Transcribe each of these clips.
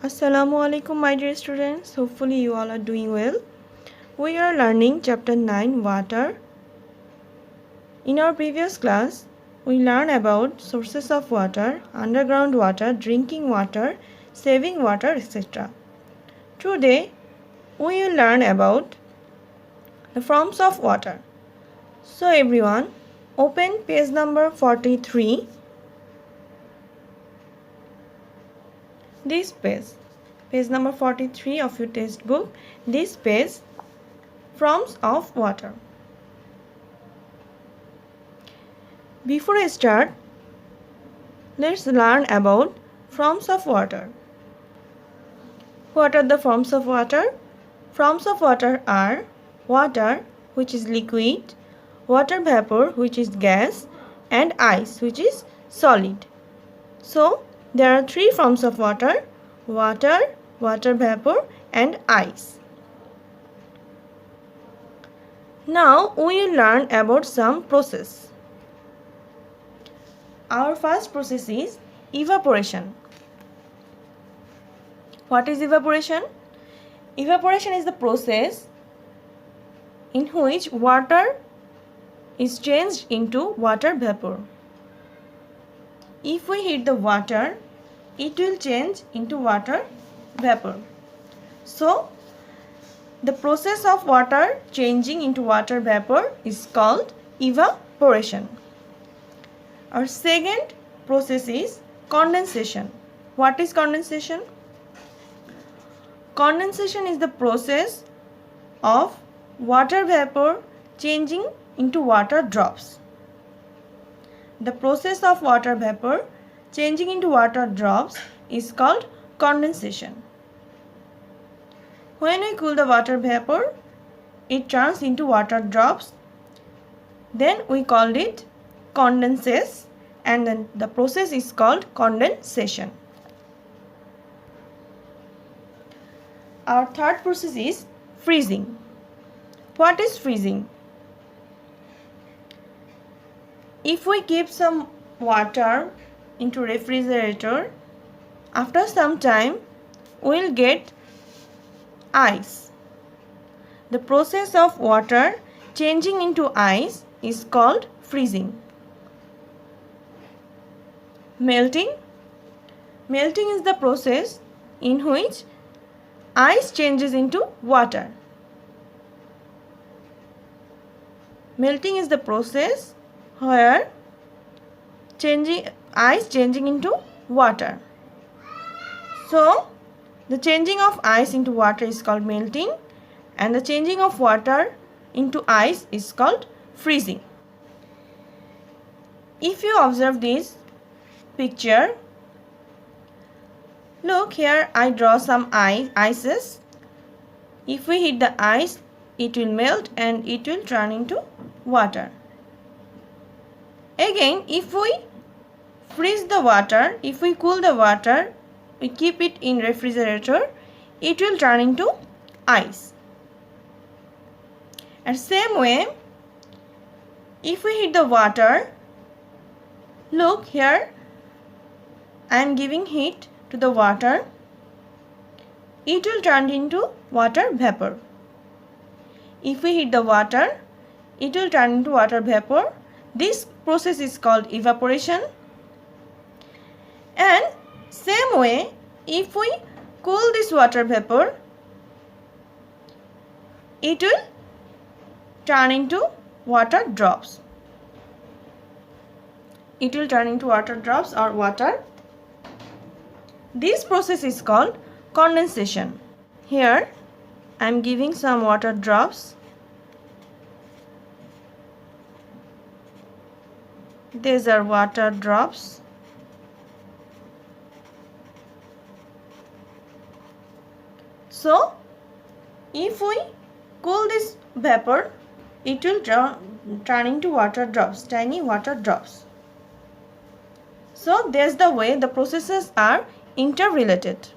Assalamu alaikum my dear students. Hopefully you all are doing well. We are learning chapter 9 water. In our previous class, we learned about sources of water, underground water, drinking water, saving water, etc. Today, we will learn about the forms of water. So everyone, open page number 43. This page number 43 of your textbook. This page, forms of water. Before I start, let's learn about forms of water. What are the forms of water? Forms of water are water, which is liquid, water vapor, which is gas, and ice, which is solid. So, there are three forms of water: water, water vapor, and ice. Now, we will learn about some process. Our first process is evaporation. What is evaporation? Evaporation is the process in which water is changed into water vapor. If we heat the water, it will change into water vapor. So, the process of water changing into water vapor is called evaporation. Our second process is condensation. What is condensation? Condensation is the process of water vapor changing into water drops. The process of water vapor changing into water drops is called condensation. When we cool the water vapor, it turns into water drops. Then we called it condenses, and then the process is called condensation. Our third process is freezing. What is freezing? If we keep some water into refrigerator, after some time we will get ice. The process of water changing into ice is called freezing. Melting. Melting is the process in which ice changes into water. Melting is the process where ice changing into water. So, the changing of ice into water is called melting, and the changing of water into ice is called freezing. If you observe this picture, look here, I draw some ices. If we heat the ice, it will melt and it will turn into water. Again, if we freeze the water, if we cool the water, we keep it in refrigerator, it will turn into ice. And same way, if we heat the water, look here, I am giving heat to the water, it will turn into water vapor. If we heat the water, it will turn into water vapor. This process is called evaporation. And same way, if we cool this water vapor, it will turn into water drops. It will turn into water drops or water. This process is called condensation. Here I am giving some water drops. These are water drops. So, if we cool this vapor, it will turn into water drops, tiny water drops. So, that's the way the processes are interrelated.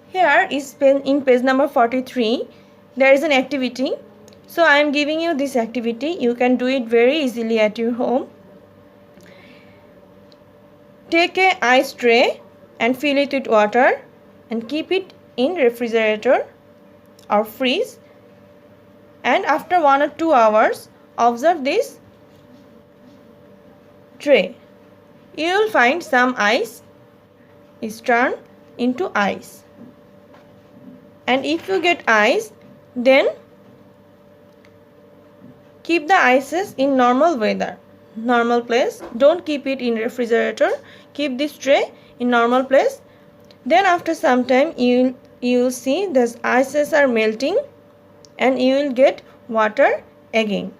Here is in page number 43, there is an activity. So I am giving you this activity. You can do it very easily at your home. Take a ice tray and fill it with water and keep it in refrigerator or freeze, and after 1 or 2 hours observe this tray. You will find some ice is turned into ice, and if you get ice, then keep the ices in normal weather, normal place. Don't keep it in refrigerator. Keep this tray in normal place. Then after some time you will see these ices are melting and you will get water again.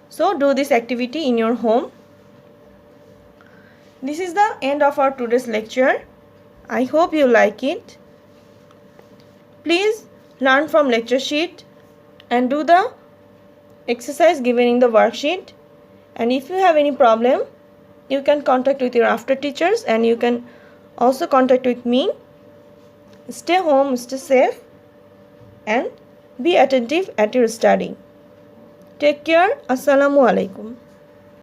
So do this activity in your home. This is the end of our today's lecture. I hope you like it. Please learn from lecture sheet and do the exercise given in the worksheet. And if you have any problem, you can contact with your after teachers, and you can also contact with me. Stay home, stay safe, and be attentive at your study. Take care. Assalamu alaikum.